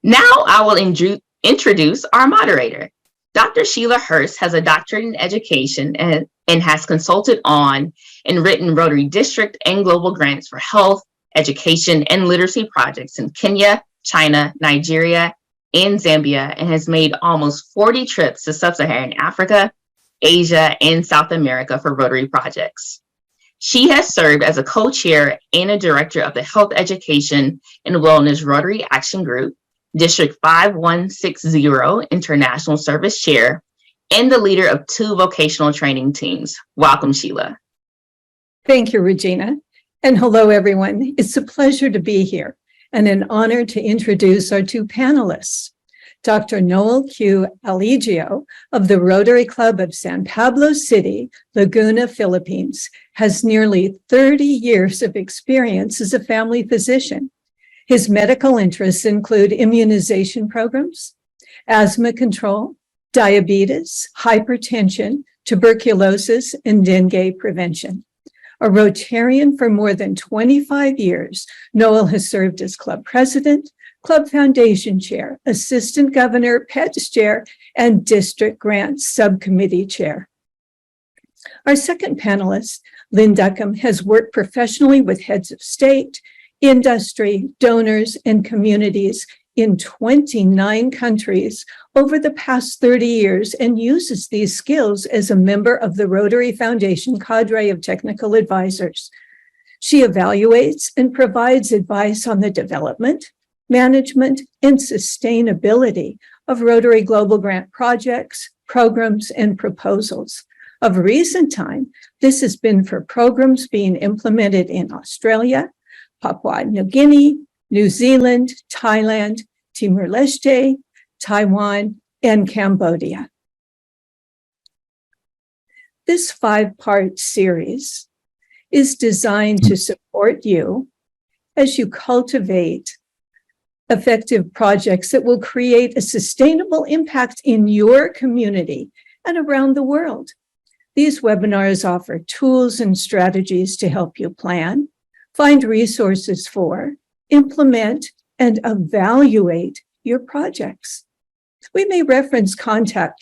Now I will introduce our moderator. Dr. Sheila Hurst has a doctorate in education and has consulted on and written Rotary District and global grants for health, education, and literacy projects in Kenya, China, Nigeria, and Zambia, and has made almost 40 trips to sub-Saharan Africa, Asia, and South America for Rotary projects. She has served as a co-chair and a director of the Health Education and Wellness Rotary Action Group, District 5160 International Service Chair, and the leader of 2 vocational training teams. Welcome, Sheila. Thank you, Regina. And hello, everyone. It's a pleasure to be here and an honor to introduce our 2 panelists. Dr. Noel Q. Aligio of the Rotary Club of San Pablo City, Laguna, Philippines, has nearly 30 years of experience as a family physician. His medical interests include immunization programs, asthma control, diabetes, hypertension, tuberculosis, and dengue prevention. A Rotarian for more than 25 years, Noel has served as club president, club foundation chair, assistant governor, PETS chair, and district grants subcommittee chair. Our second panelist, Lynn Duckham, has worked professionally with heads of state, industry, donors, and communities in 29 countries over the past 30 years and uses these skills as a member of the Rotary Foundation cadre of technical advisors. She evaluates and provides advice on the development, management, and sustainability of Rotary Global Grant projects, programs, and proposals. Of recent time, this has been for programs being implemented in Australia, Papua New Guinea, New Zealand, Thailand, Timor-Leste, Taiwan, and Cambodia. This 5-part series is designed to support you as you cultivate effective projects that will create a sustainable impact in your community and around the world. These webinars offer tools and strategies to help you plan, find resources for, implement, and evaluate your projects. We may reference content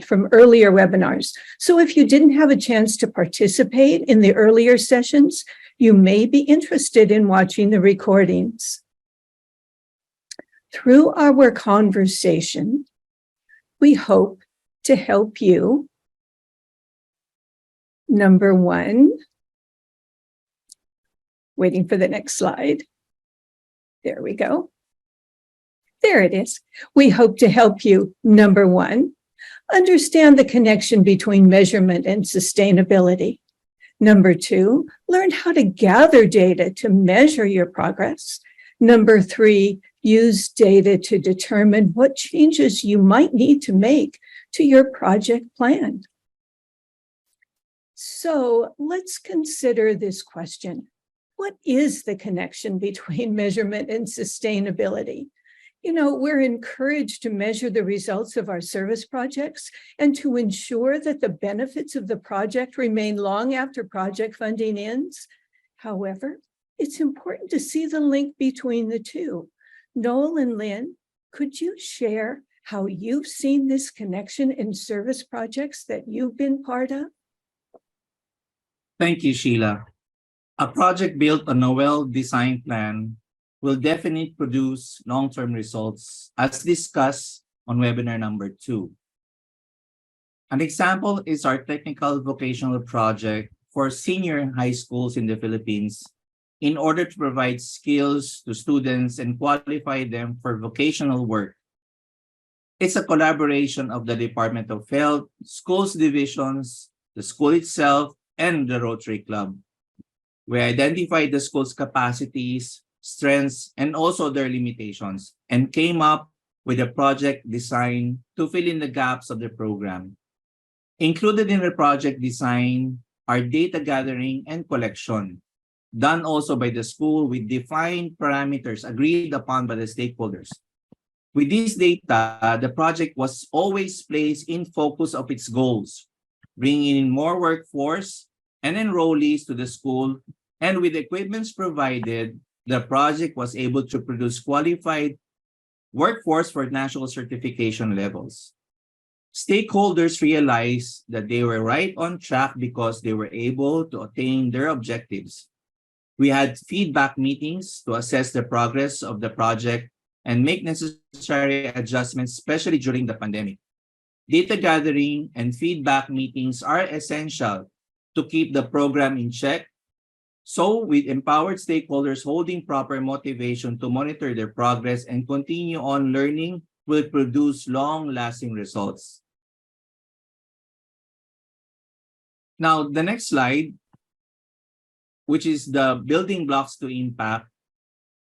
from earlier webinars. So if you didn't have a chance to participate in the earlier sessions, you may be interested in watching the recordings. Through our conversation, we hope to help you, number 1, waiting for the next slide. There we go. There it is. We hope to help you, number 1, understand the connection between measurement and sustainability. Number 2, learn how to gather data to measure your progress. Number 3, use data to determine what changes you might need to make to your project plan. So let's consider this question. What is the connection between measurement and sustainability? You know, we're encouraged to measure the results of our service projects and to ensure that the benefits of the project remain long after project funding ends. However, it's important to see the link between the two. Noel and Lynn, could you share how you've seen this connection in service projects that you've been part of? Thank you, Sheila. A project built on a well-designed plan will definitely produce long-term results, as discussed on webinar number 2. An example is our technical vocational project for senior high schools in the Philippines in order to provide skills to students and qualify them for vocational work. It's a collaboration of the Department of Health, schools divisions, the school itself, and the Rotary Club. We identified the school's capacities, strengths, and also their limitations, and came up with a project design to fill in the gaps of the program. Included in the project design are data gathering and collection, done also by the school with defined parameters agreed upon by the stakeholders. With this data, the project was always placed in focus of its goals, bringing in more workforce and enrollees to the school, and with equipments provided, the project was able to produce qualified workforce for national certification levels. Stakeholders realized that they were right on track because they were able to attain their objectives. We had feedback meetings to assess the progress of the project and make necessary adjustments, especially during the pandemic. Data gathering and feedback meetings are essential to keep the program in check. So, with empowered stakeholders holding proper motivation to monitor their progress and continue on learning will produce long-lasting results. Now, the next slide, which is the building blocks to impact,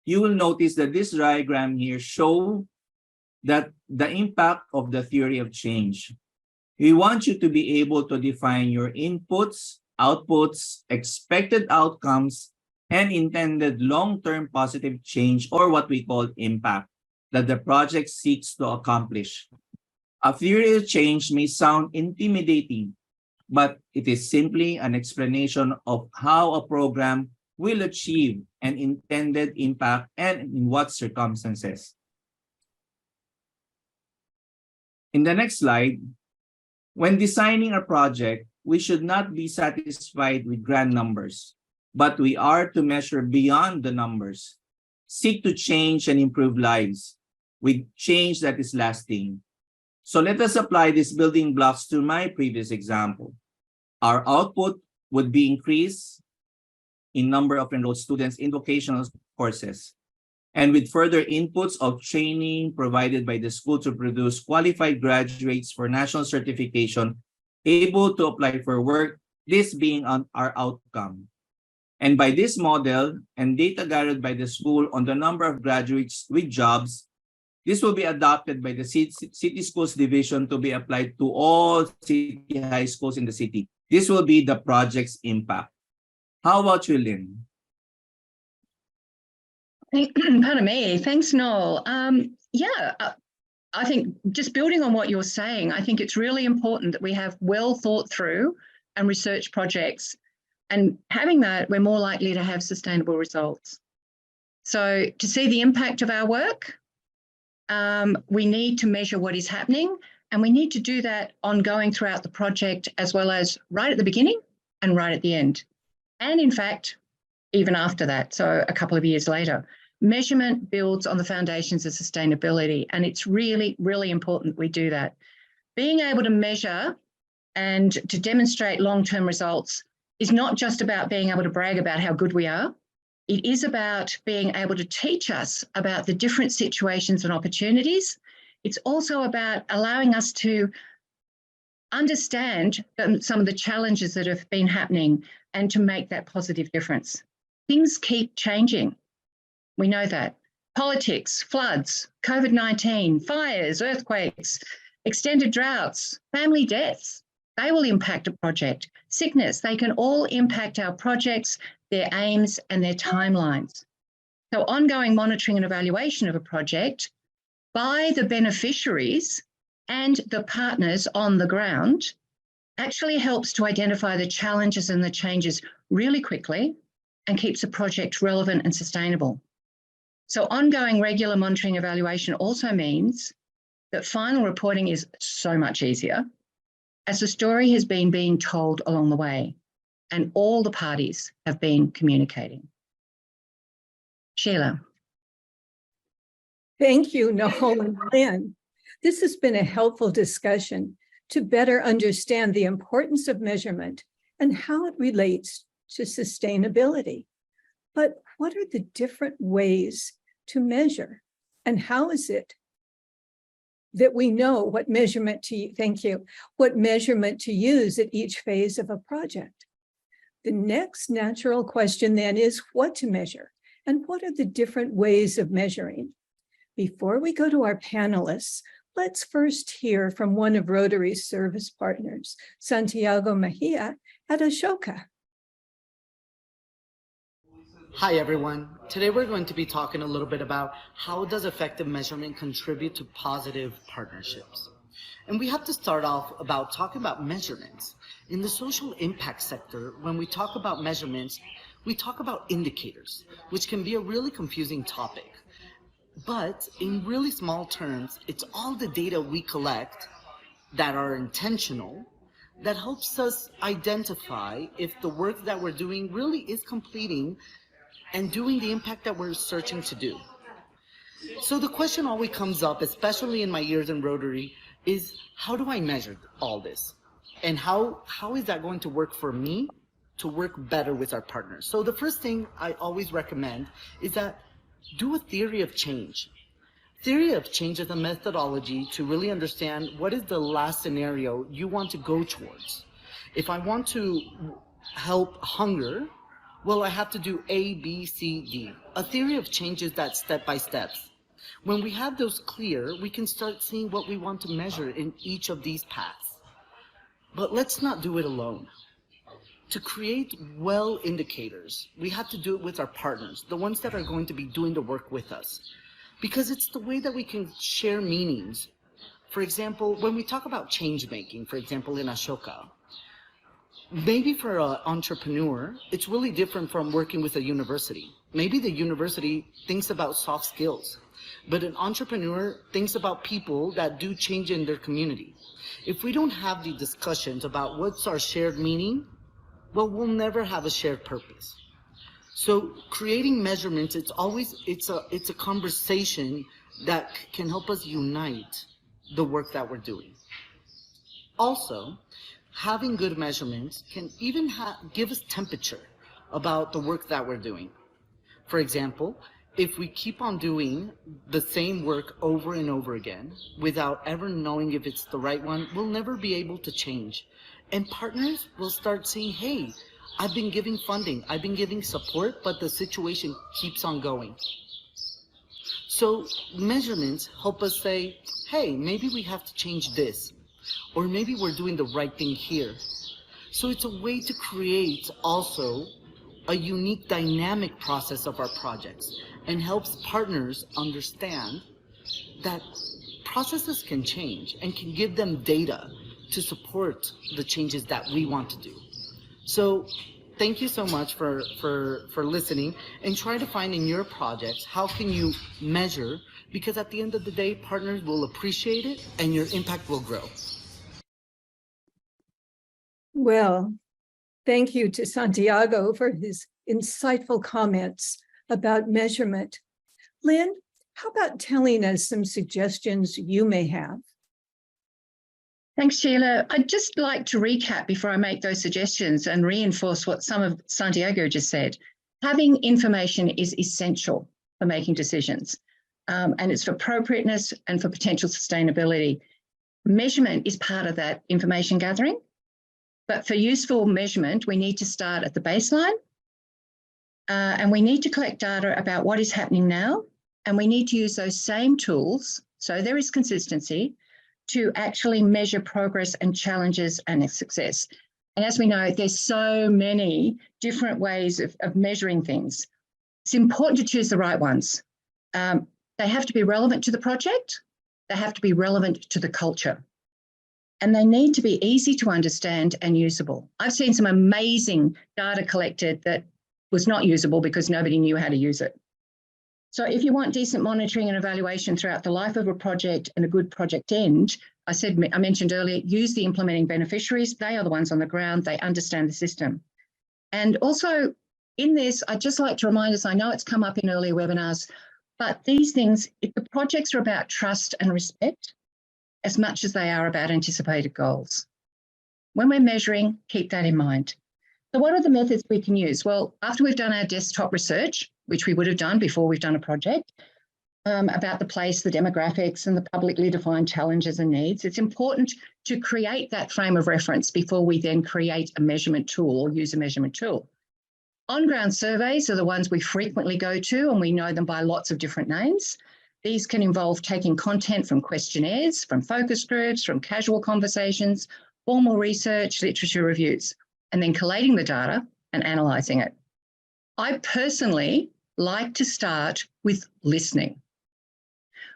you will notice that this diagram here shows that the impact of the theory of change. We want you to be able to define your inputs, outputs, expected outcomes, and intended long-term positive change, or what we call impact, that the project seeks to accomplish. A theory of change may sound intimidating, but it is simply an explanation of how a program will achieve an intended impact and in what circumstances. In the next slide, when designing a project, we should not be satisfied with grand numbers, but we are to measure beyond the numbers, seek to change and improve lives with change that is lasting. So let us apply these building blocks to my previous example. Our output would be increased in number of enrolled students in vocational courses, and with further inputs of training provided by the school to produce qualified graduates for national certification, able to apply for work, this being our outcome. And by this model and data gathered by the school on the number of graduates with jobs, this will be adopted by the City Schools Division to be applied to all city high schools in the city. This will be the project's impact. How about you, Lynn? Pardon me. Thanks, Noel. I think just building on what you're saying, I think it's really important that we have well thought through and research projects, and having that, we're more likely to have sustainable results. So to see the impact of our work, we need to measure what is happening, and we need to do that ongoing throughout the project, as well as right at the beginning and right at the end. And in fact, even after that, so a couple of years later. Measurement builds on the foundations of sustainability, and it's really, really important we do that. Being able to measure and to demonstrate long-term results is not just about being able to brag about how good we are. It is about being able to teach us about the different situations and opportunities. It's also about allowing us to understand some of the challenges that have been happening and to make that positive difference. Things keep changing. We know that. Politics, floods, COVID-19, fires, earthquakes, extended droughts, family deaths, they will impact a project. Sickness, they can all impact our projects, their aims and their timelines. So ongoing monitoring and evaluation of a project by the beneficiaries and the partners on the ground actually helps to identify the challenges and the changes really quickly and keeps the project relevant and sustainable. So ongoing regular monitoring evaluation also means that final reporting is so much easier as the story has been being told along the way and all the parties have been communicating. Sheila. Thank you, Noel and Lynn. This has been a helpful discussion to better understand the importance of measurement and how it relates to sustainability. But what are the different ways to measure, and how is it that we know what measurement to use at each phase of a project? The next natural question then is what to measure, and what are the different ways of measuring? Before we go to our panelists, let's first hear from one of Rotary's service partners, Santiago Mejia at Ashoka. Hi everyone. Today we're going to be talking a little bit about how does effective measurement contribute to positive partnerships. And we have to start off about talking about measurements. In the social impact sector, when we talk about measurements, we talk about indicators, which can be a really confusing topic. But in really small terms, it's all the data we collect that are intentional that helps us identify if the work that we're doing really is completing and doing the impact that we're searching to do. So the question always comes up, especially in my years in Rotary, is how do I measure all this? And how is that going to work for me to work better with our partners? So the first thing I always recommend is that do a theory of change. Theory of change is a methodology to really understand what is the last scenario you want to go towards. If I want to help hunger, well, I have to do A, B, C, D. A theory of change is that step by steps. When we have those clear, we can start seeing what we want to measure in each of these paths. But let's not do it alone. To create well indicators, we have to do it with our partners, the ones that are going to be doing the work with us. Because it's the way that we can share meanings. For example, when we talk about change making, for example, in Ashoka, maybe for an entrepreneur, it's really different from working with a university. Maybe the university thinks about soft skills, but an entrepreneur thinks about people that do change in their community. If we don't have the discussions about what's our shared meaning, well, we'll never have a shared purpose. So creating measurements, it's a conversation that can help us unite the work that we're doing. Also, having good measurements can even give us temperature about the work that we're doing. For example, if we keep on doing the same work over and over again without ever knowing if it's the right one, we'll never be able to change. And partners will start saying, hey, I've been giving funding, I've been giving support, but the situation keeps on going. So measurements help us say, hey, maybe we have to change this, or maybe we're doing the right thing here. So it's a way to create also a unique dynamic process of our projects and helps partners understand that processes can change and can give them data to support the changes that we want to do. So thank you so much for listening, and try to find in your projects how can you measure, because at the end of the day, partners will appreciate it and your impact will grow. Well, thank you to Santiago for his insightful comments about measurement. Lynn, how about telling us some suggestions you may have? Thanks, Sheila. I'd just like to recap before I make those suggestions and reinforce what some of Santiago just said. Having information is essential for making decisions, and it's for appropriateness and for potential sustainability. Measurement is part of that information gathering, but for useful measurement, we need to start at the baseline, and we need to collect data about what is happening now, and we need to use those same tools, so there is consistency, to actually measure progress and challenges and success. And as we know, there's so many different ways of measuring things. It's important to choose the right ones. They have to be relevant to the project. They have to be relevant to the culture. And they need to be easy to understand and usable. I've seen some amazing data collected that was not usable because nobody knew how to use it. So if you want decent monitoring and evaluation throughout the life of a project and a good project end, I mentioned earlier, use the implementing beneficiaries. They are the ones on the ground. They understand the system. And also in this, I'd just like to remind us, I know it's come up in earlier webinars, but these things, if the projects are about trust and respect, as much as they are about anticipated goals. When we're measuring, keep that in mind. So what are the methods we can use? Well, after we've done our desktop research, which we would have done before we've done a project, about the place, the demographics, and the publicly defined challenges and needs, it's important to create that frame of reference before we then create a measurement tool or use a measurement tool. On-ground surveys are the ones we frequently go to, and we know them by lots of different names. These can involve taking content from questionnaires, from focus groups, from casual conversations, formal research, literature reviews, and then collating the data and analysing it. I personally like to start with listening.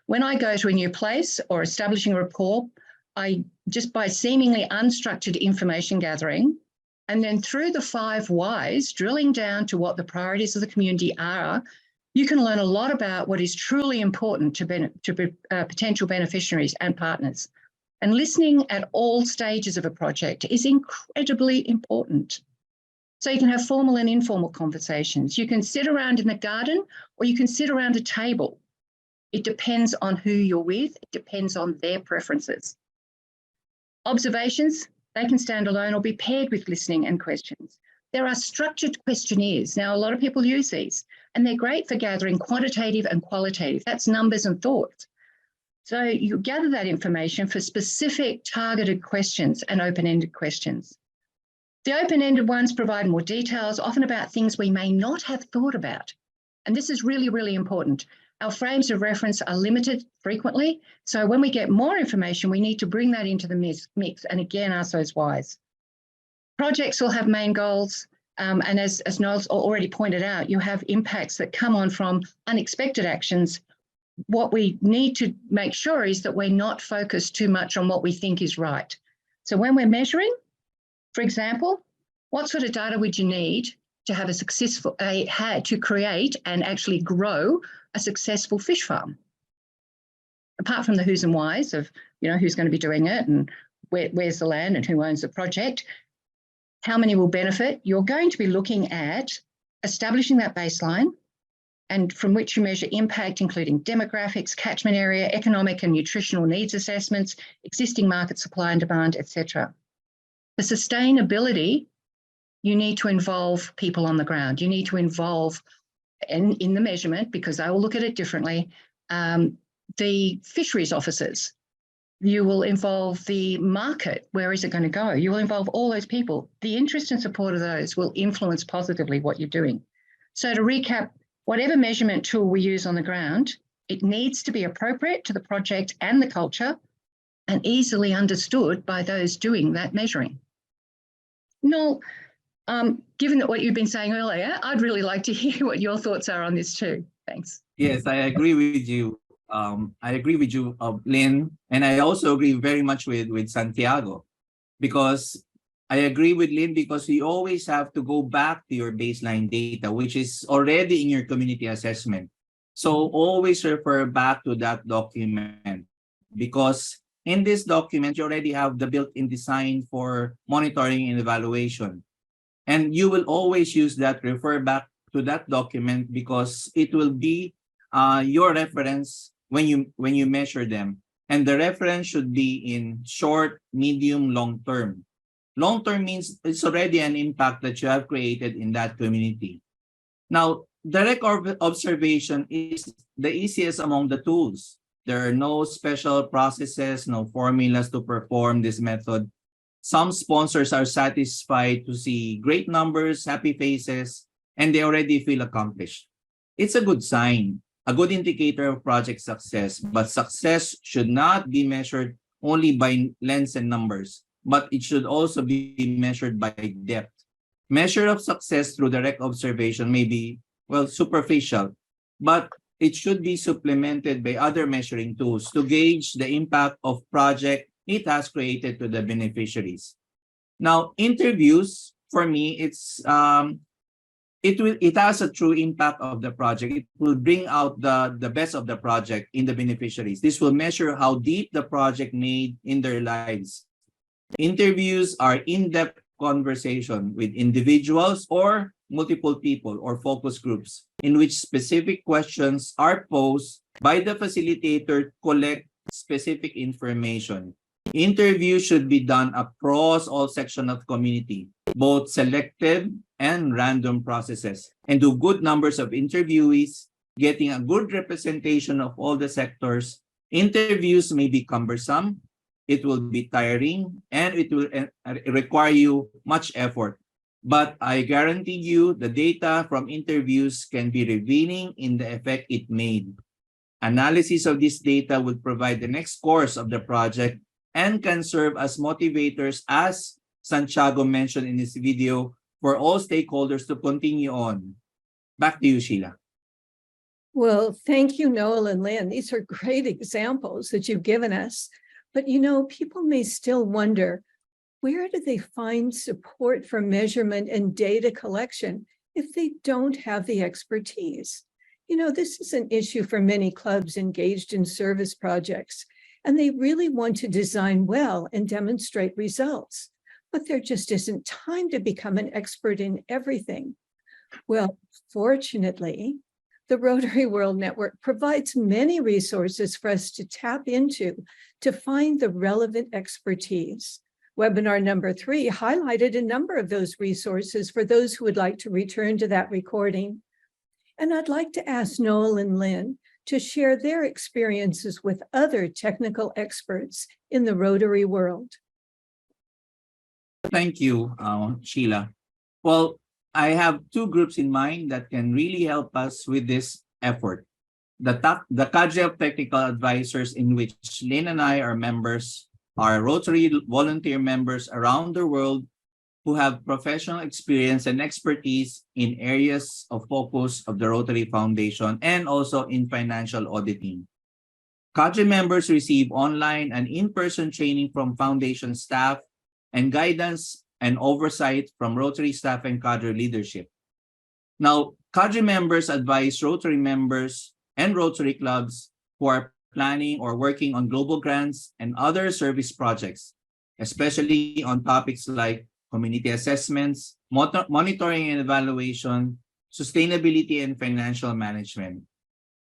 When I go to a new place or establishing a rapport, I just by seemingly unstructured information gathering, and then through the 5 whys, drilling down to what the priorities of the community are, You can learn a lot about what is truly important to potential beneficiaries and partners. And listening at all stages of a project is incredibly important. So you can have formal and informal conversations. You can sit around in the garden or you can sit around a table. It depends on who you're with. It depends on their preferences. Observations, they can stand alone or be paired with listening and questions. There are structured questionnaires. Now, a lot of people use these, and they're great for gathering quantitative and qualitative. That's numbers and thoughts. So you gather that information for specific targeted questions and open-ended questions. The open-ended ones provide more details, often about things we may not have thought about. And this is really, really important. Our frames of reference are limited frequently. So when we get more information, we need to bring that into the mix and again, ask those whys. Projects will have main goals. And as Noel's already pointed out, you have impacts that come on from unexpected actions. What we need to make sure is that we're not focused too much on what we think is right. So when we're measuring, for example, what sort of data would you need to have to create and actually grow a successful fish farm? Apart from the who's and whys of, who's going to be doing it and where's the land and who owns the project, how many will benefit? You're going to be looking at establishing that baseline and from which you measure impact, including demographics, catchment area, economic and nutritional needs assessments, existing market supply and demand, etc. For sustainability, you need to involve people on the ground. You need to involve, in the measurement, because they will look at it differently, the fisheries officers. You will involve the market. Where is it going to go? You will involve all those people. The interest and support of those will influence positively what you're doing. So to recap, whatever measurement tool we use on the ground, it needs to be appropriate to the project and the culture and easily understood by those doing that measuring. Noel, given that what you've been saying earlier, I'd really like to hear what your thoughts are on this too. Thanks. Yes, I agree with you. Lynn, and I also agree very much with Santiago, because I agree with Lynn because you always have to go back to your baseline data, which is already in your community assessment. So always refer back to that document, because in this document, you already have the built-in design for monitoring and evaluation. And you will always use that, refer back to that document, because it will be your reference when you measure them. And the reference should be in short, medium, long term. Long term means it's already an impact that you have created in that community. Now, direct observation is the easiest among the tools. There are no special processes, no formulas to perform this method. Some sponsors are satisfied to see great numbers, happy faces, and they already feel accomplished. It's a good sign, a good indicator of project success, but success should not be measured only by lengths and numbers, but it should also be measured by depth. Measure of success through direct observation may be, superficial, but it should be supplemented by other measuring tools to gauge the impact of project it has created to the beneficiaries. Now, interviews, for me, it has a true impact of the project. It will bring out the best of the project in the beneficiaries. This will measure how deep the project made in their lives. Interviews are in-depth conversation with individuals or multiple people or focus groups in which specific questions are posed by the facilitator to collect specific information. Interviews should be done across all sections of community, both selective and random processes, and do good numbers of interviewees, getting a good representation of all the sectors. Interviews may be cumbersome, it will be tiring, and it will require you much effort. But I guarantee you the data from interviews can be revealing in the effect it made. Analysis of this data would provide the next course of the project and can serve as motivators, as Santiago mentioned in his video, for all stakeholders to continue on. Back to you, Sheila. Well, thank you, Noel and Lynn. These are great examples that you've given us. But, people may still wonder, where do they find support for measurement and data collection if they don't have the expertise? You know, this is an issue for many clubs engaged in service projects, and they really want to design well and demonstrate results, but there just isn't time to become an expert in everything. Well, fortunately, the Rotary World Network provides many resources for us to tap into to find the relevant expertise. Webinar number 3 highlighted a number of those resources for those who would like to return to that recording. And I'd like to ask Noel and Lynn to share their experiences with other technical experts in the Rotary world. Thank you, Sheila. Well, I have 2 groups in mind that can really help us with this effort. The cadre of technical advisors, in which Lynn and I are members, are Rotary volunteer members around the world who have professional experience and expertise in areas of focus of the Rotary Foundation and also in financial auditing. Cadre members receive online and in-person training from Foundation staff and guidance and oversight from Rotary staff and cadre leadership. Now, cadre members advise Rotary members and Rotary clubs who are planning or working on global grants and other service projects, especially on topics like community assessments, monitoring and evaluation, sustainability, and financial management.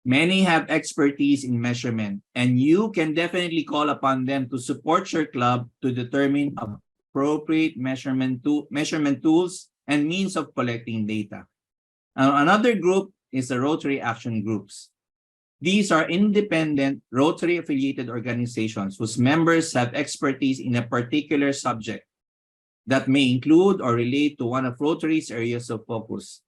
Many have expertise in measurement, and you can definitely call upon them to support your club to determine appropriate measurement tools and means of collecting data. Another group is the Rotary Action Groups. These are independent Rotary-affiliated organizations whose members have expertise in a particular subject that may include or relate to one of Rotary's areas of focus.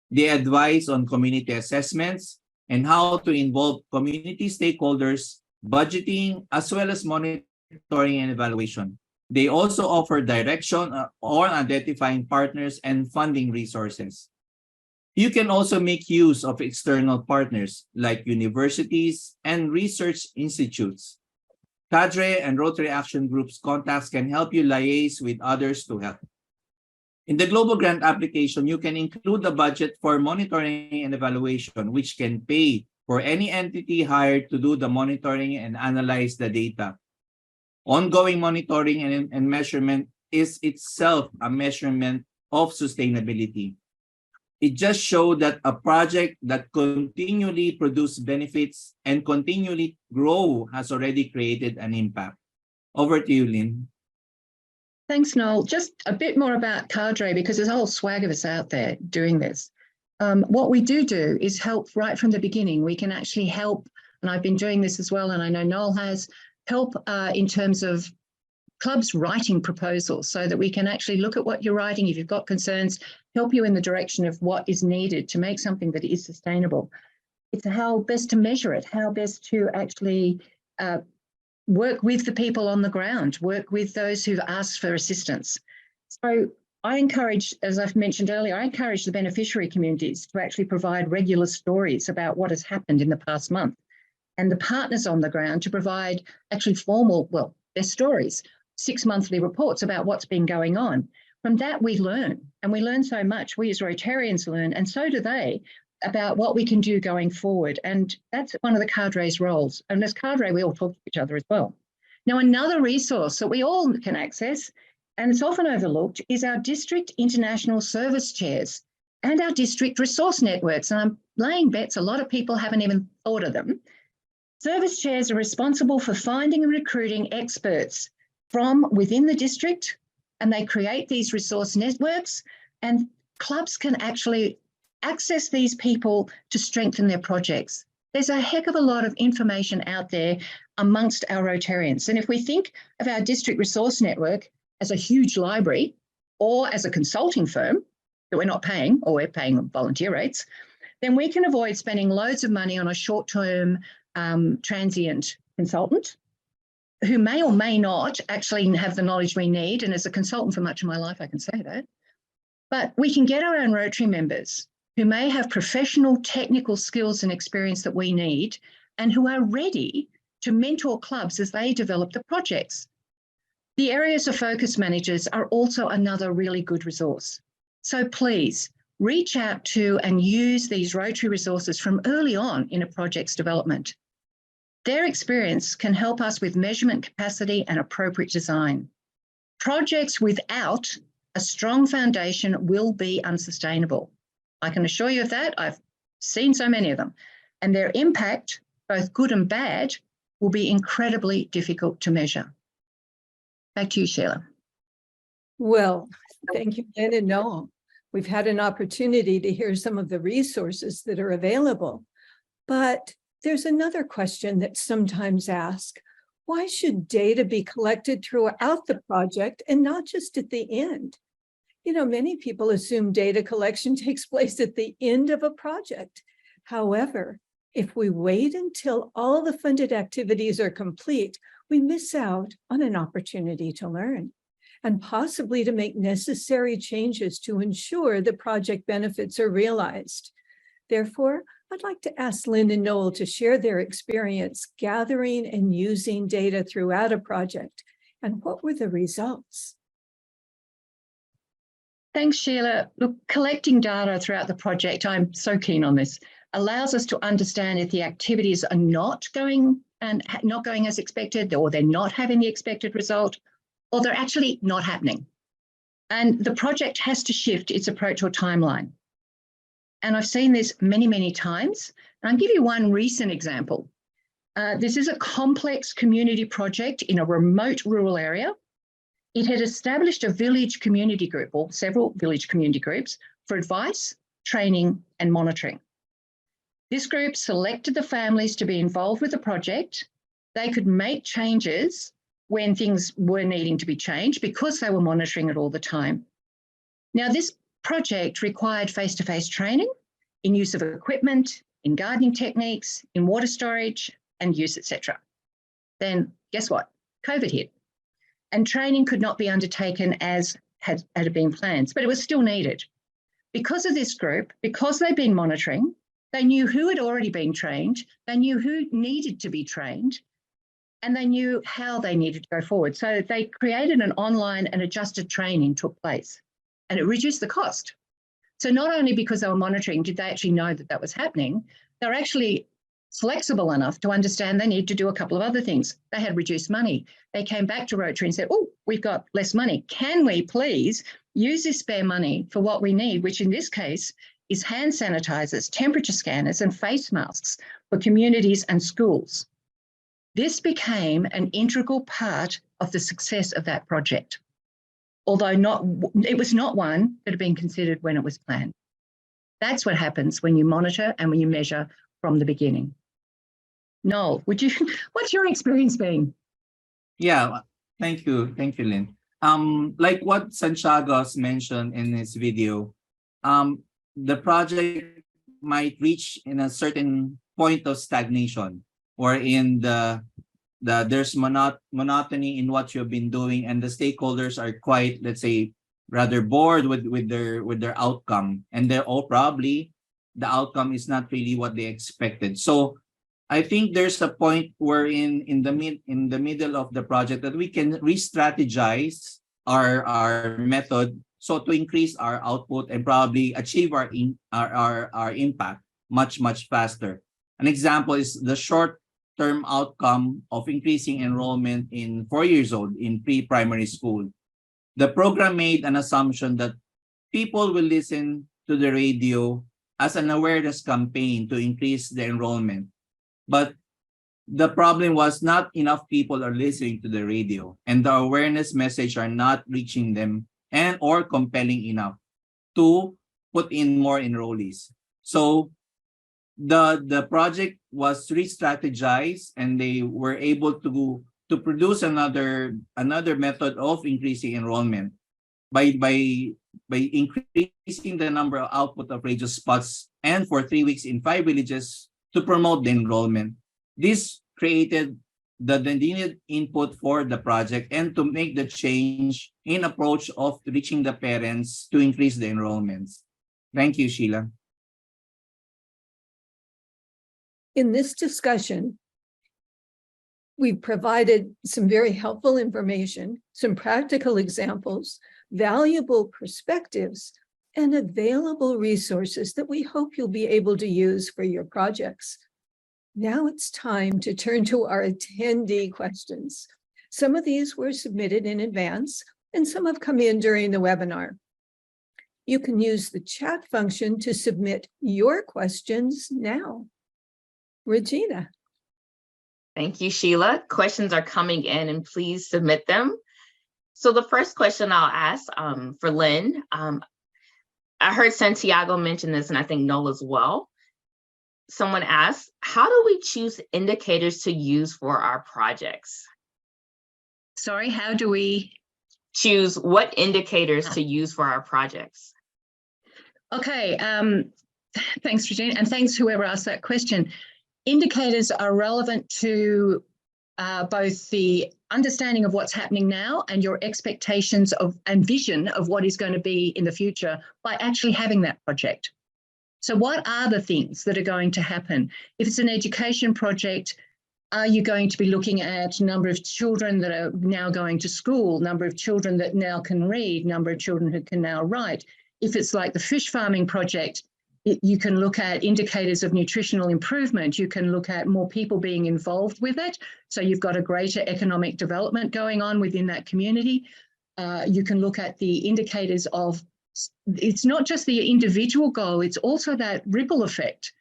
They advise on community assessments and how to involve community stakeholders, budgeting, as well as monitoring and evaluation. They also offer direction on identifying partners and funding resources. You can also make use of external partners like universities and research institutes. Cadre and Rotary Action Groups contacts can help you liaise with others to help. In the global grant application, you can include the budget for monitoring and evaluation, which can pay for any entity hired to do the monitoring and analyze the data. Ongoing monitoring and measurement is itself a measurement of sustainability. It just showed that a project that continually produces benefits and continually grow has already created an impact. Over to you, Lynn. Thanks, Noel. Just a bit more about cadre, because there's a whole swag of us out there doing this. What we do is help right from the beginning. We can actually help, and I've been doing this as well, and I know Noel has, help in terms of clubs writing proposals so that we can actually look at what you're writing. If you've got concerns, help you in the direction of what is needed to make something that is sustainable. It's how best to measure it, how best to actually work with the people on the ground, work with those who've asked for assistance. So I encourage, as I've mentioned earlier, I encourage the beneficiary communities to actually provide regular stories about what has happened in the past month, and the partners on the ground to provide actually formal, well, their stories, 6 monthly reports about what's been going on. From that, we learn, and we learn so much. We as Rotarians learn, and so do they, about what we can do going forward. And that's one of the cadre's roles. And as cadre, we all talk to each other as well. Now, another resource that we all can access, and it's often overlooked, is our district international service chairs and our district resource networks. And I'm laying bets a lot of people haven't even thought of them. Service chairs are responsible for finding and recruiting experts from within the district, and they create these resource networks, and clubs can actually access these people to strengthen their projects. There's a heck of a lot of information out there amongst our Rotarians. And if we think of our district resource network as a huge library or as a consulting firm that we're not paying, or we're paying volunteer rates, then we can avoid spending loads of money on a short-term transient consultant who may or may not actually have the knowledge we need. And as a consultant for much of my life, I can say that. But we can get our own Rotary members who may have professional technical skills and experience that we need, and who are ready to mentor clubs as they develop the projects. The areas of focus managers are also another really good resource. So please reach out to and use these Rotary resources from early on in a project's development. Their experience can help us with measurement capacity and appropriate design. Projects without a strong foundation will be unsustainable. I can assure you of that. I've seen so many of them. And their impact, both good and bad, will be incredibly difficult to measure. Back to you, Sheila. Well, thank you, Lynn and Noel. We've had an opportunity to hear some of the resources that are available, but there's another question that's sometimes asked. Why should data be collected throughout the project and not just at the end? You know, many people assume data collection takes place at the end of a project. However, if we wait until all the funded activities are complete, we miss out on an opportunity to learn and possibly to make necessary changes to ensure the project benefits are realized. Therefore, I'd like to ask Lynn and Noel to share their experience gathering and using data throughout a project, and what were the results? Thanks, Sheila. Look, collecting data throughout the project, I'm so keen on this, allows us to understand if the activities are not going as expected, or they're not having the expected result, or they're actually not happening. And the project has to shift its approach or timeline. And I've seen this many, many times. And I'll give you one recent example. This is a complex community project in a remote rural area. It had established a village community group, or several village community groups, for advice, training, and monitoring. This group selected the families to be involved with the project. They could make changes when things were needing to be changed because they were monitoring it all the time. Now, this project required face-to-face training in use of equipment, in gardening techniques, in water storage and use, etc. Then guess what? COVID hit, and training could not be undertaken as had been planned, but it was still needed. Because of this group, because they'd been monitoring, they knew who had already been trained, they knew who needed to be trained, and they knew how they needed to go forward. So they created an online and adjusted training took place, and it reduced the cost. So not only because they were monitoring, did they actually know that that was happening, they're actually flexible enough to understand they need to do a couple of other things. They had reduced money. They came back to Rotary and said, oh, we've got less money. Can we please use this spare money for what we need, which in this case is hand sanitizers, temperature scanners, and face masks for communities and schools. This became an integral part of the success of that project, although it was not one that had been considered when it was planned. That's what happens when you monitor and when you measure from the beginning. Noel, what's your experience been? Yeah, thank you, Lynn. Like what Santiago's mentioned in his video, the project might reach in a certain point of stagnation, or in there's monotony in what you've been doing, and the stakeholders are quite, let's say, rather bored with their outcome, and they're all probably the outcome is not really what they expected. So I think there's a point where in the middle of the project that we can re-strategize our method so to increase our output and probably achieve our impact much faster. An example is the short-term outcome of increasing enrollment in 4 years old in pre-primary school. The program made an assumption that people will listen to the radio as an awareness campaign to increase the enrollment. But the problem was not enough people are listening to the radio, and the awareness message are not reaching them and or compelling enough to put in more enrollees. So the project was re-strategized, and they were able to produce another method of increasing enrollment by increasing the number of output of radio spots, and for 3 weeks in 5 villages to promote the enrollment. This created the needed input for the project and to make the change in approach of reaching the parents to increase the enrollments. Thank you, Sheila. In this discussion, we've provided some very helpful information, some practical examples, valuable perspectives and available resources that we hope you'll be able to use for your projects. Now it's time to turn to our attendee questions. Some of these were submitted in advance, and some have come in during the webinar. You can use the chat function to submit your questions now. Regina. Thank you, Sheila. Questions are coming in and please submit them. So the first question I'll ask for Lynn, I heard Santiago mention this and I think Noel as well. Someone asked, how do we choose indicators to use for our projects? Sorry, how do we? Choose what indicators to use for our projects. Okay, thanks, Regina, and thanks whoever asked that question. Indicators are relevant to both the understanding of what's happening now and your expectations of and vision of what is going to be in the future by actually having that project. So what are the things that are going to happen? If it's an education project, are you going to be looking at number of children that are now going to school, number of children that now can read, number of children who can now write? If it's like the fish farming project, you can look at indicators of nutritional improvement. You can look at more people being involved with it. So you've got a greater economic development going on within that community. You can look at the indicators of, it's not just the individual goal, it's also that ripple effect.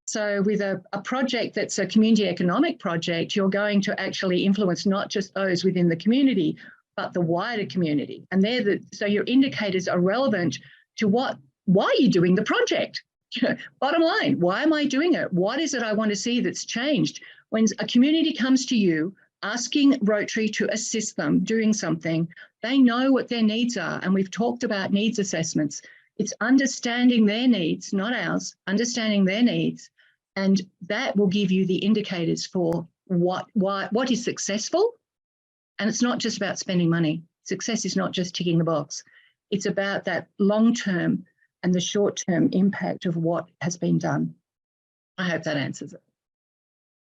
So with a project that's a community economic project, you're going to actually influence not just those within the community, but the wider community. And so your indicators are relevant to why are you doing the project? Bottom line, why am I doing it? What is it I want to see that's changed? When a community comes to you asking Rotary to assist them doing something, they know what their needs are. And we've talked about needs assessments. It's understanding their needs, not ours, understanding their needs. And that will give you the indicators for what is successful. And it's not just about spending money. Success is not just ticking the box. It's about that long-term and the short-term impact of what has been done. I hope that answers it.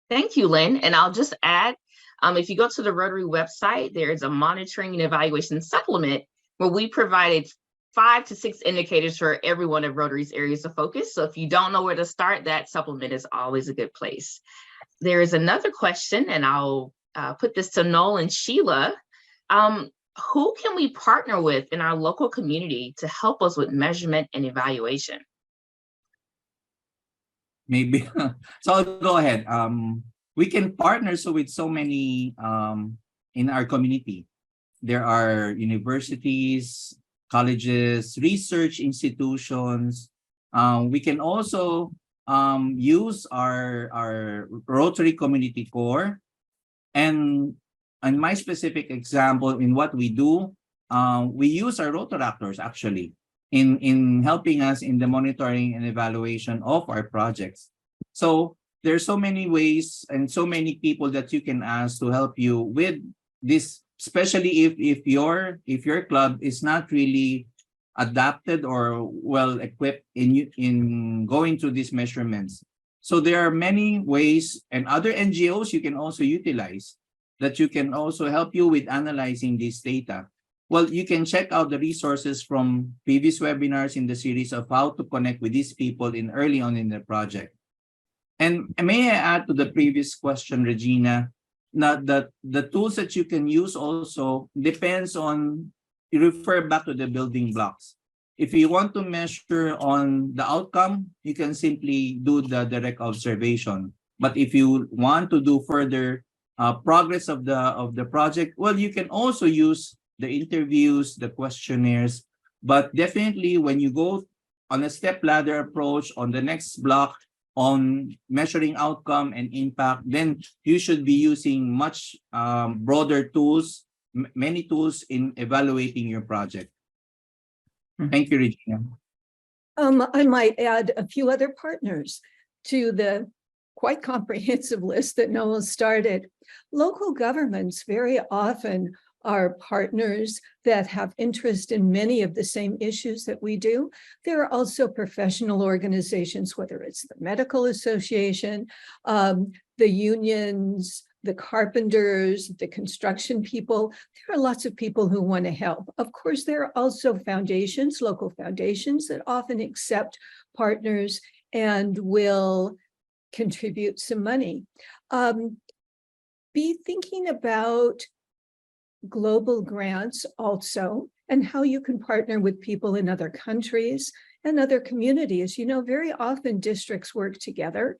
Thank you, Lynn. And I'll just add, if you go to the Rotary website, there's a monitoring and evaluation supplement where we provided 5 to 6 indicators for every one of Rotary's areas of focus. So if you don't know where to start, that supplement is always a good place. There is another question, and I'll put this to Noel and Sheila. Who can we partner with in our local community to help us with measurement and evaluation? Maybe. So I'll go ahead. We can partner with so many in our community. There are universities, colleges, research institutions. We can also use our Rotary Community Core. And my specific example in what we do, we use our Rotaractors actually in helping us in the monitoring and evaluation of our projects. So there's so many ways and so many people that you can ask to help you with this, especially if your club is not really adapted or well equipped in going through these measurements. So there are many ways, and other NGOs you can also utilize that you can also help you with analyzing this data. Well, you can check out the resources from previous webinars in the series of how to connect with these people early on in the project. And may I add to the previous question, Regina, that the tools that you can use also depends on, you refer back to the building blocks. If you want to measure on the outcome, you can simply do the direct observation. But if you want to do further progress of the project, well, you can also use the interviews, the questionnaires. But definitely when you go on a step ladder approach on the next block on measuring outcome and impact, then you should be using much broader tools, many tools in evaluating your project. Thank you, Regina. I might add a few other partners to the quite comprehensive list that Noel started. Local governments very often are partners that have interest in many of the same issues that we do. There are also professional organizations, whether it's the Medical Association, the unions, the carpenters, the construction people. There are lots of people who want to help. Of course, there are also foundations, local foundations that often accept partners and will contribute some money. Be thinking about global grants also, and how you can partner with people in other countries and other communities. You know, very often districts work together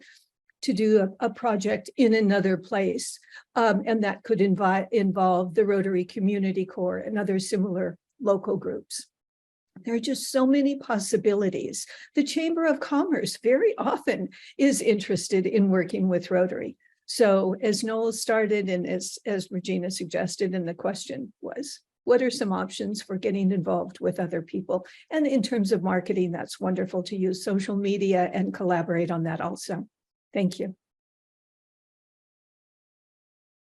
to do a project in another place. And that could involve the Rotary Community Corps and other similar local groups. There are just so many possibilities. The Chamber of Commerce very often is interested in working with Rotary. So as Noel started and as Regina suggested, and the question was, what are some options for getting involved with other people? And in terms of marketing, that's wonderful to use social media and collaborate on that also. Thank you.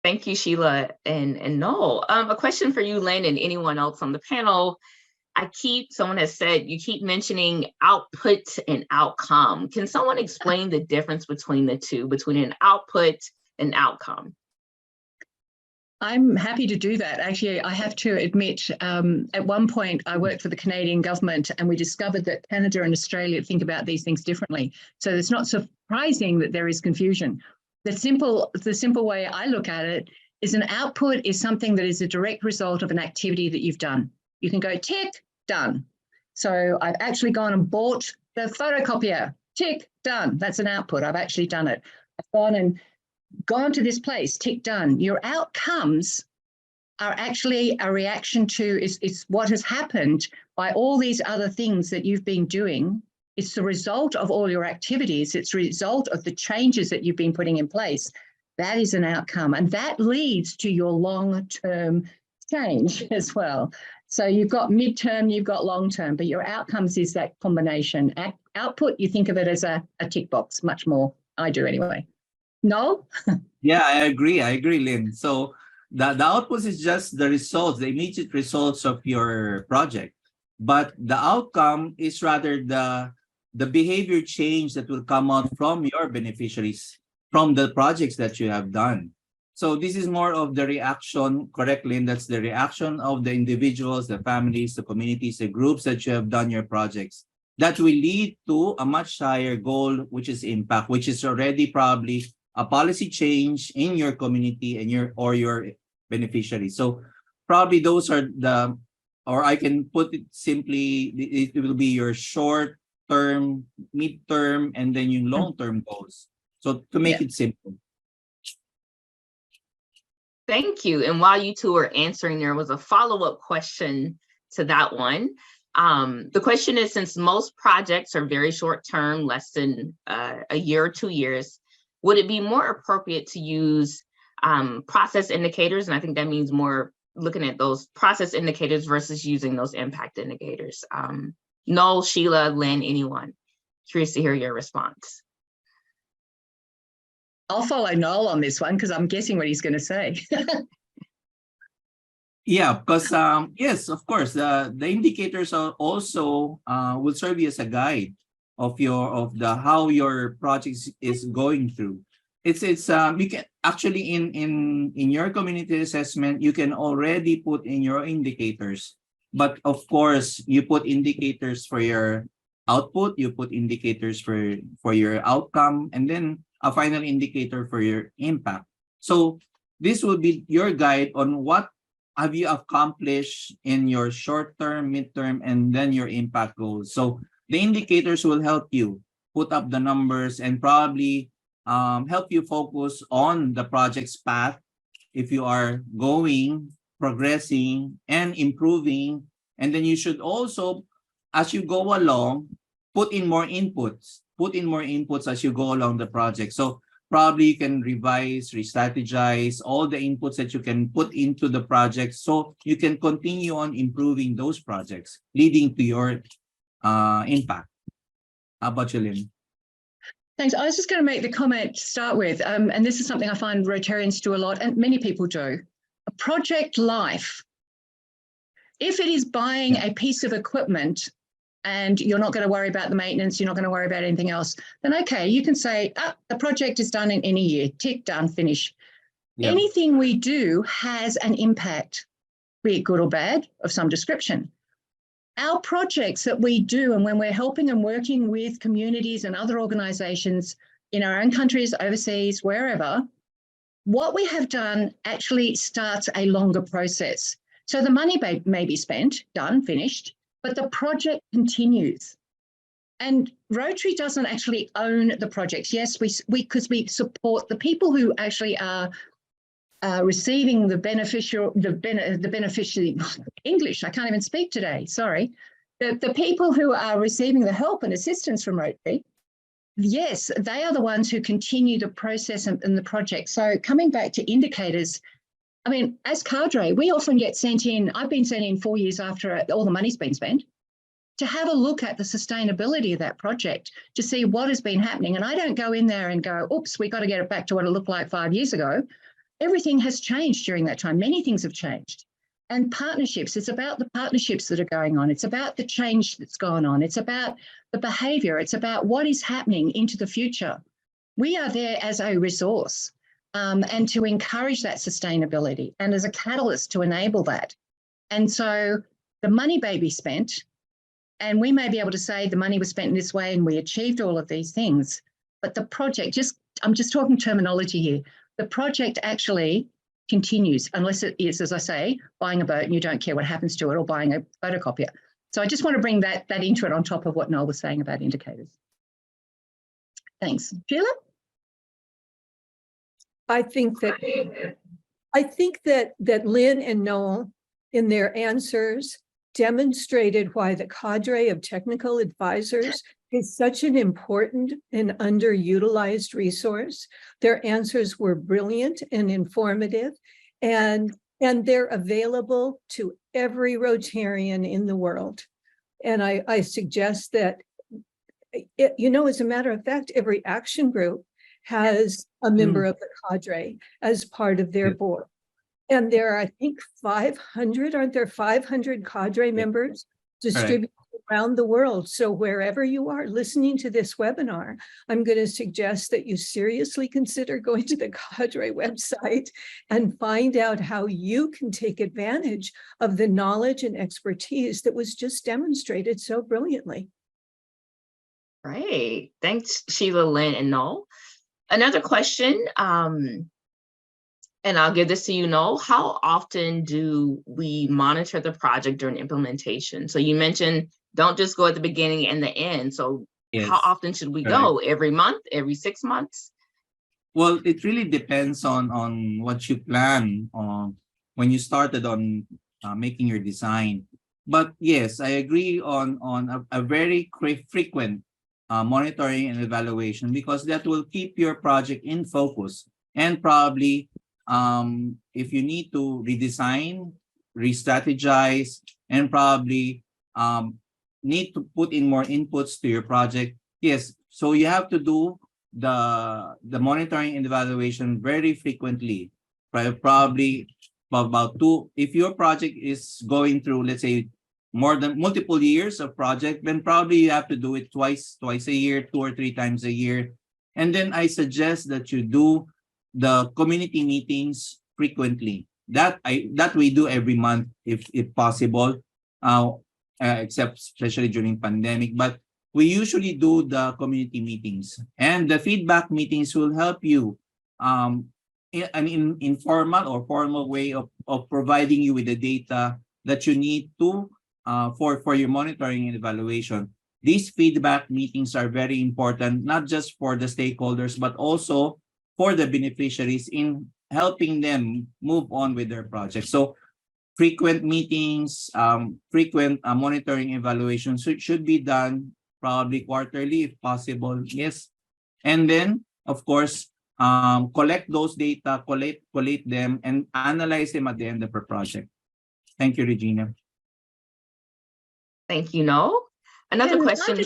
Thank you, Sheila and Noel. A question for you, Lynn, and anyone else on the panel. Someone has said, you keep mentioning output and outcome. Can someone explain the difference between the two, between an output and outcome? I'm happy to do that. Actually, I have to admit, at one point I worked for the Canadian government and we discovered that Canada and Australia think about these things differently. So it's not surprising that there is confusion. The simple way I look at it is an output is something that is a direct result of an activity that you've done. You can go tick, done. So I've actually gone and bought the photocopier, tick, done. That's an output. I've actually done it. I've gone to this place, tick, done. Your outcomes are actually a reaction to is what has happened by all these other things that you've been doing. It's the result of all your activities. It's the result of the changes that you've been putting in place. That is an outcome. And that leads to your long-term change as well. So you've got midterm, you've got long-term, but your outcomes is that combination. Output, you think of it as a tick box, much more. I do anyway. No? Yeah, I agree, Lynn. So the output is just the results, the immediate results of your project. But the outcome is rather the behavior change that will come out from your beneficiaries, from the projects that you have done. So this is more of the reaction, correct, Lynn? That's the reaction of the individuals, the families, the communities, the groups that you have done your projects. That will lead to a much higher goal, which is impact, which is already probably a policy change in your community and your beneficiaries. So probably those are or I can put it simply, it will be your short-term, mid-term, and then your long-term goals. So to make it simple. Thank you. And while you two were answering, there was a follow-up question to that one. The question is, since most projects are very short-term, less than a year or 2 years, would it be more appropriate to use process indicators? And I think that means more looking at those process indicators versus using those impact indicators. Noel, Sheila, Lynn, anyone? Curious to hear your response. I'll follow Noel on this one because I'm guessing what he's going to say. Yeah, because yes, of course, the indicators are also will serve you as a guide of how your project is going through. It's you can actually in your community assessment you can already put in your indicators, but of course you put indicators for your output, you put indicators for your outcome, and then a final indicator for your impact. So this will be your guide on what have you accomplished in your short-term, mid-term, and then your impact goals. So the indicators will help you put up the numbers and probably help you focus on the project's path if you are going, progressing, and improving. And then you should also, as you go along, put in more inputs as you go along the project. So probably you can revise, re-strategize all the inputs that you can put into the project so you can continue on improving those projects, leading to your impact. How about you, Lynn? Thanks. I was just going to make the comment to start with, and this is something I find Rotarians do a lot, and many people do. A project life. If it is buying a piece of equipment, and you're not going to worry about the maintenance, you're not going to worry about anything else, then okay, you can say, the project is done in a year, tick, done, finish. Yeah. Anything we do has an impact, be it good or bad, of some description. Our projects that we do, and when we're helping and working with communities and other organisations in our own countries, overseas, wherever, what we have done actually starts a longer process. So the money may be spent, done, finished, but the project continues. And Rotary doesn't actually own the projects. Yes, because we support the people who actually are receiving the beneficiary, English, I can't even speak today, sorry. The people who are receiving the help and assistance from Rotary, yes, they are the ones who continue the process and the project. So coming back to indicators, I mean, as cadre, we often get sent in, I've been sent in 4 years after all the money's been spent, to have a look at the sustainability of that project, to see what has been happening. And I don't go in there and go, oops, we got to get it back to what it looked like 5 years ago. Everything has changed during that time. Many things have changed. And partnerships, it's about the partnerships that are going on. It's about the change that's gone on. It's about the behaviour. It's about what is happening into the future. We are there as a resource and to encourage that sustainability and as a catalyst to enable that. And so the money may be spent, and we may be able to say the money was spent in this way and we achieved all of these things. But the project, I'm just talking terminology here. The project actually continues, unless it is, as I say, buying a boat and you don't care what happens to it, or buying a photocopier. So I just want to bring that into it on top of what Noel was saying about indicators. Thanks. Sheila? I think that Lynn and Noel, in their answers, demonstrated why the cadre of technical advisors is such an important and underutilized resource. Their answers were brilliant and informative, and they're available to every Rotarian in the world. And I suggest that, as a matter of fact, every action group has a member of the cadre as part of their board. And there are, I think, 500, aren't there 500 cadre members distributed around the world? So wherever you are listening to this webinar, I'm going to suggest that you seriously consider going to the cadre website and find out how you can take advantage of the knowledge and expertise that was just demonstrated so brilliantly. Great. Thanks, Sheila, Lynn, and Noel. Another question, and I'll give this to you, Noel. How often do we monitor the project during implementation? So you mentioned don't just go at the beginning and the end. So how often should we go? Every month? Every 6 months? Well, it really depends on what you plan on when you started on making your design. But yes, I agree on a very frequent monitoring and evaluation, because that will keep your project in focus. And probably if you need to redesign, re-strategize, and probably need to put in more inputs to your project, yes, so you have to do the monitoring and evaluation very frequently, probably about 2. If your project is going through, let's say, more than multiple years of project, then probably you have to do it twice a year, 2 or 3 times a year. And then I suggest that you do the community meetings frequently. That we do every month if possible, except especially during pandemic. But we usually do the community meetings, and the feedback meetings will help you in an informal or formal way of providing you with the data that you need to for your monitoring and evaluation. These feedback meetings are very important, not just for the stakeholders, but also for the beneficiaries in helping them move on with their projects. So frequent meetings, frequent monitoring evaluations should be done probably quarterly if possible. Yes. And then, of course, collect those data, collate them, and analyze them at the end of the project. Thank you, Regina. Thank you, Noel. Another question.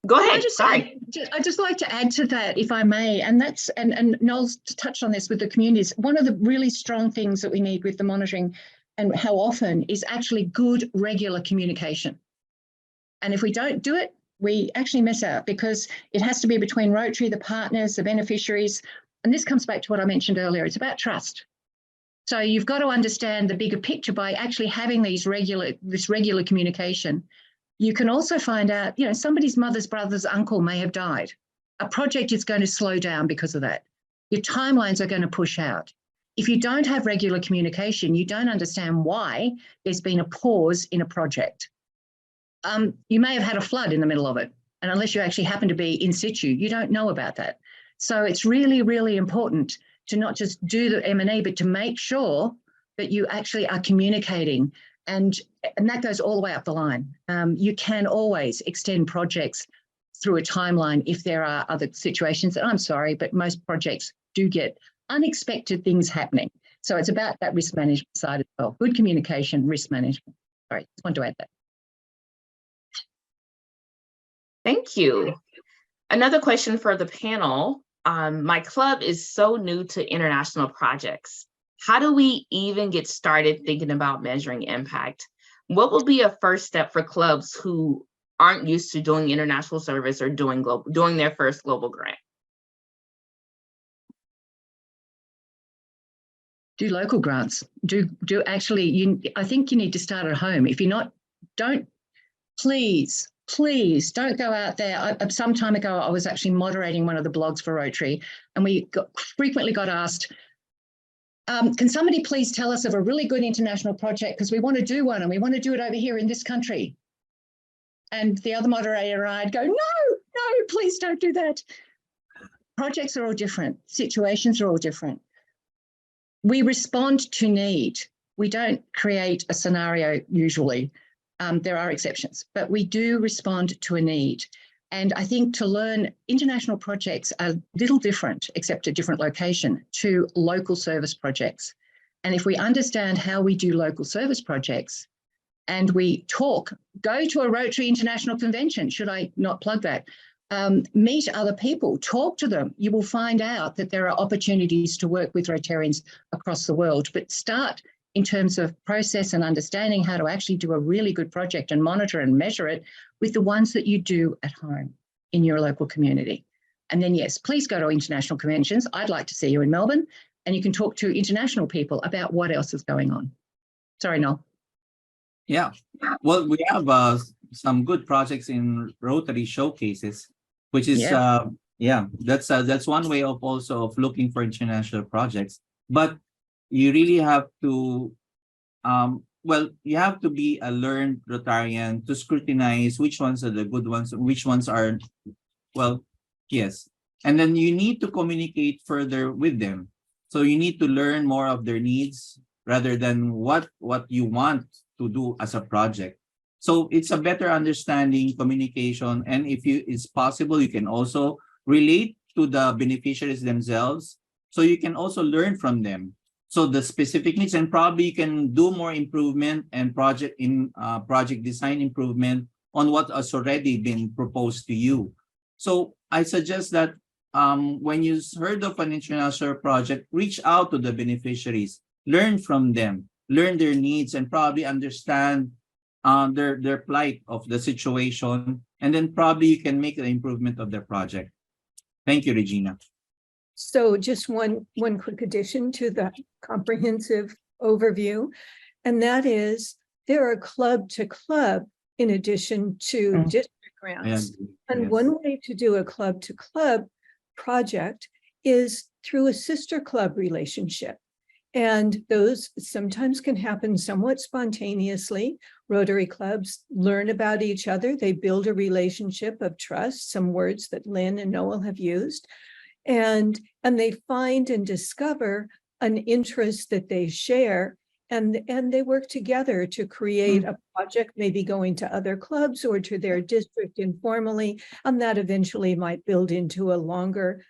Go ahead. Sorry. I'd just like to add to that, if I may, and that's and Noel's touched on this with the communities. One of the really strong things that we need with the monitoring and how often is actually good regular communication. And if we don't do it, we actually miss out, because it has to be between Rotary, the partners, the beneficiaries. And this comes back to what I mentioned earlier. It's about trust. So you've got to understand the bigger picture by actually having this regular communication. You can also find out, somebody's mother's brother's uncle may have died. A project is going to slow down because of that. Your timelines are going to push out. If you don't have regular communication, you don't understand why there's been a pause in a project. You may have had a flood in the middle of it, and unless you actually happen to be in situ, you don't know about that. So it's really, really important to not just do the M&E, but to make sure that you actually are communicating, and that goes all the way up the line. You can always extend projects through a timeline if there are other situations. And I'm sorry, but most projects do get unexpected things happening. So it's about that risk management side as well. Good communication, risk management. Sorry, just wanted to add that. Thank you. Another question for the panel. My club is so new to international projects. How do we even get started thinking about measuring impact? What will be a first step for clubs who aren't used to doing international service or doing their first global grant? Do local grants. I think you need to start at home. If you're not, please don't go out there. Some time ago, I was actually moderating one of the blogs for Rotary, and we frequently got asked, can somebody please tell us of a really good international project, because we want to do one and we want to do it over here in this country. And the other moderator and I'd go, no, please don't do that. Projects are all different. Situations are all different. We respond to need. We don't create a scenario usually. There are exceptions, but we do respond to a need. And I think to learn, international projects are a little different, except a different location, to local service projects. And if we understand how we do local service projects, and we go to a Rotary International Convention, should I not plug that? Meet other people, talk to them. You will find out that there are opportunities to work with Rotarians across the world, but start in terms of process and understanding how to actually do a really good project and monitor and measure it with the ones that you do at home in your local community. And then, yes, please go to international conventions. I'd like to see you in Melbourne, and you can talk to international people about what else is going on. Sorry, Noel. Yeah, well, we have some good projects in Rotary showcases, which is that's one way of also of looking for international projects. But you really have to you have to be a learned Rotarian to scrutinize which ones are the good ones, which ones are, yes. And then you need to communicate further with them. So you need to learn more of their needs rather than what you want to do as a project. So it's a better understanding, communication, and if it's possible, you can also relate to the beneficiaries themselves, so you can also learn from them. So the specific needs, and probably you can do more improvement and project design improvement on what has already been proposed to you. So I suggest that when you heard of an international project, reach out to the beneficiaries, learn from them, learn their needs, and probably understand their plight of the situation, and then probably you can make the improvement of their project. Thank you, Regina. So just one quick addition to the comprehensive overview, and that is there are club to club in addition to district grants. And one way to do a club to club project is through a sister club relationship. And those sometimes can happen somewhat spontaneously. Rotary clubs learn about each other. They build a relationship of trust, some words that Lynn and Noel have used. And they find and discover an interest that they share, and they work together to create a project, maybe going to other clubs or to their district informally, and that eventually might build into a longer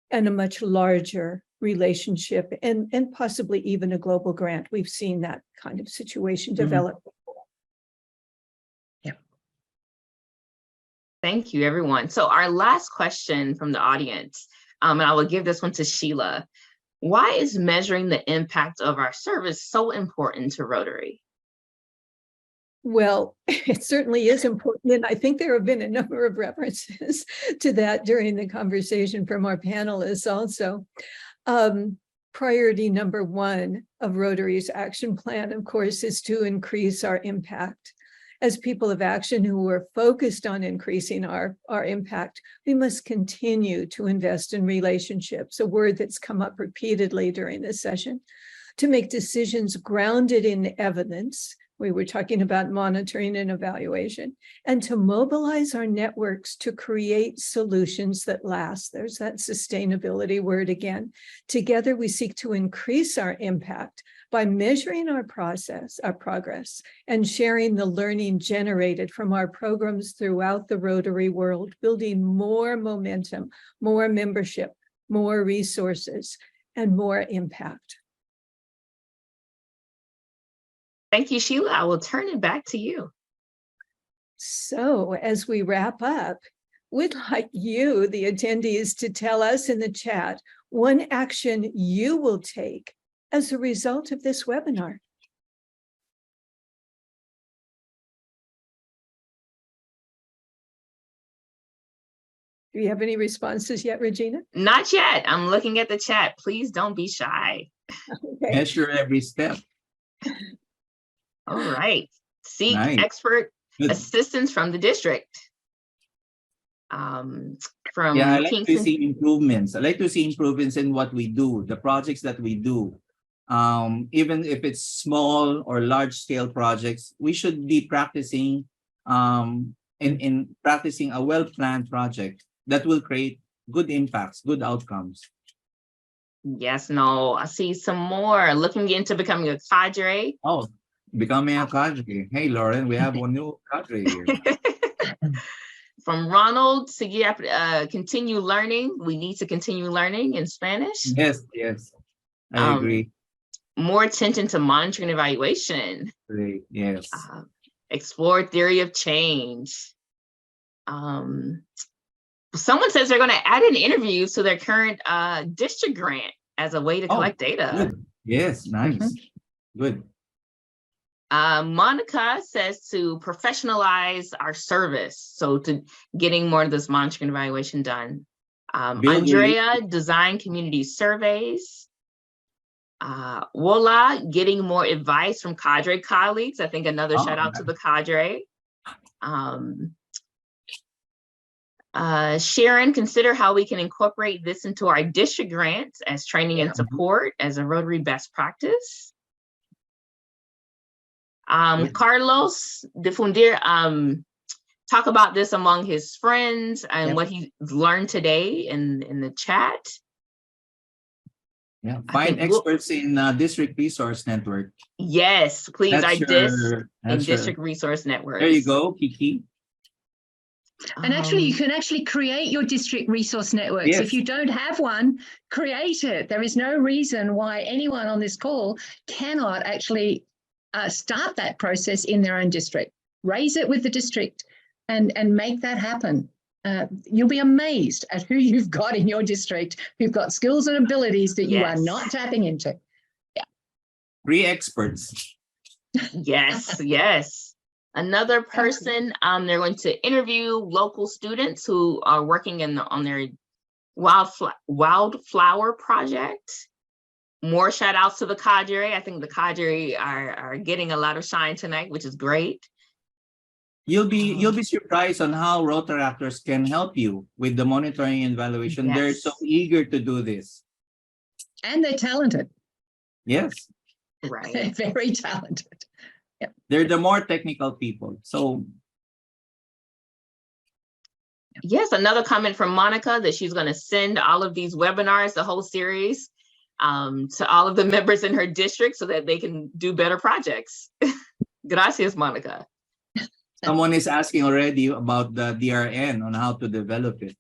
and a much larger relationship, and possibly even a global grant. We've seen that kind of situation develop before. Yeah. Thank you, everyone. So our last question from the audience, and I will give this one to Sheila. Why is measuring the impact of our service so important to Rotary? Well, it certainly is important. And I think there have been a number of references to that during the conversation from our panelists also. Priority number one of Rotary's action plan, of course, is to increase our impact. As people of action who are focused on increasing our impact, we must continue to invest in relationships, a word that's come up repeatedly during this session, to make decisions grounded in evidence. We were talking about monitoring and evaluation, and to mobilize our networks to create solutions that last. There's that sustainability word again. Together, we seek to increase our impact by measuring our progress, and sharing the learning generated from our programs throughout the Rotary world, building more momentum, more membership, more resources, and more impact. Thank you, Sheila. I will turn it back to you. So as we wrap up, we'd like you, the attendees, to tell us in the chat one action you will take as a result of this webinar. Do you have any responses yet, Regina? Not yet. I'm looking at the chat. Please don't be shy. Okay. Measure every step. All right. Seek Nice. expert Good. assistance from the district. From Yeah, I like to Kingston. see improvements. I like to see improvements in what we do, the projects that we do. Even if it's small or large scale projects, we should be practicing in practicing a well-planned project that will create good impacts, good outcomes. Yes, no, I see some more looking into becoming a cadre. Oh, becoming a cadre. Hey, Lauren, we have one new cadre here. From Ronald, continue learning. We need to continue learning in Spanish. Yes, yes, I agree. More attention to monitoring and evaluation. Great. Yes. Explore theory of change. Someone says they're going to add in interviews to their current district grant as a way to collect data. Good. Yes, nice. Good. Monica says to professionalize our service, so to getting more of this monitoring and evaluation done. Andrea, design community surveys. Wola, getting more advice from cadre colleagues. I think another shout out to the cadre. Sharon, consider how we can incorporate this into our district grants as training and support as a Rotary best practice. Carlos Difundir, talk about this among his friends and what he learned today in the chat. Yeah, find experts in District Resource Network. Yes, please. That's District Resource Network. There you go, Kiki. And actually, you can actually create your district resource networks. Yes. If you don't have one, create it. There is no reason why anyone on this call cannot actually start that process in their own district. Raise it with the district and make that happen. You'll be amazed at who you've got in your district who've got skills and abilities that you are not tapping into. Yeah. Free experts. Yes, yes. Another person, they're going to interview local students who are working on their wildflower project. More shout outs to the cadre. I think the cadre are getting a lot of shine tonight, which is great. You'll be surprised on how Rotaractors can help you with the monitoring and evaluation. Yes. They're so eager to do this. And they're talented. Yes. Right. They're very talented. Yep. They're the more technical people. So yes, another comment from Monica that she's going to send all of these webinars, the whole series, to all of the members in her district so that they can do better projects. Gracias, Monica. someone is asking already about the DRN on how to develop it.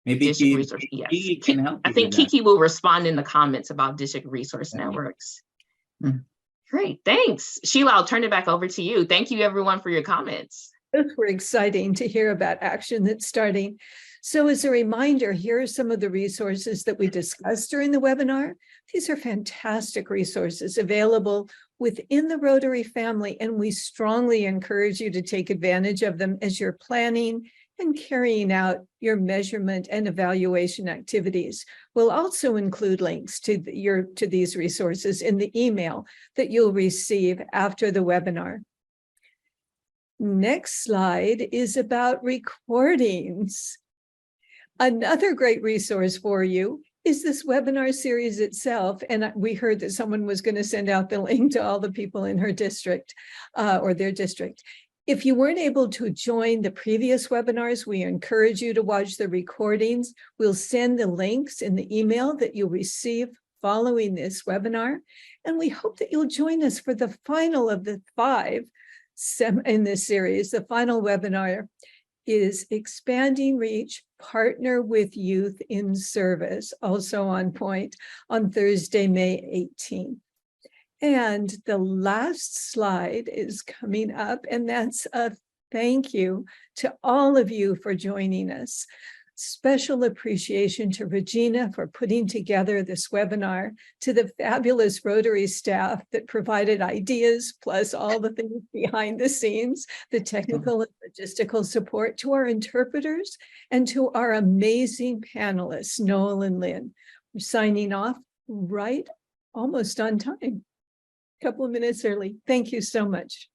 Maybe Kiki can help. I think Kiki will respond in the comments about district resource networks. Great, thanks. Sheila, I'll turn it back over to you. Thank you everyone for your comments. Those were exciting to hear about action that's starting. So as a reminder, here are some of the resources that we discussed during the webinar. These are fantastic resources available within the Rotary family, and we strongly encourage you to take advantage of them as you're planning and carrying out your measurement and evaluation activities. We'll also include links to these resources in the email that you'll receive after the webinar. Next slide is about recordings. Another great resource for you is this webinar series itself. And we heard that someone was going to send out the link to all the people in her district or their district. If you weren't able to join the previous webinars, we encourage you to watch the recordings. We'll send the links in the email that you'll receive following this webinar. And we hope that you'll join us for the final of the 5 in this series. The final webinar is Expanding Reach, Partner with Youth in Service, also on point, on Thursday, May 18th. And the last slide is coming up, and that's a thank you to all of you for joining us. Special appreciation to Regina for putting together this webinar, to the fabulous Rotary staff that provided ideas, plus all the things behind the scenes, the technical and logistical support, to our interpreters, and to our amazing panelists, Noel and Lynn. We're signing off right almost on time. Couple of minutes early. Thank you so much.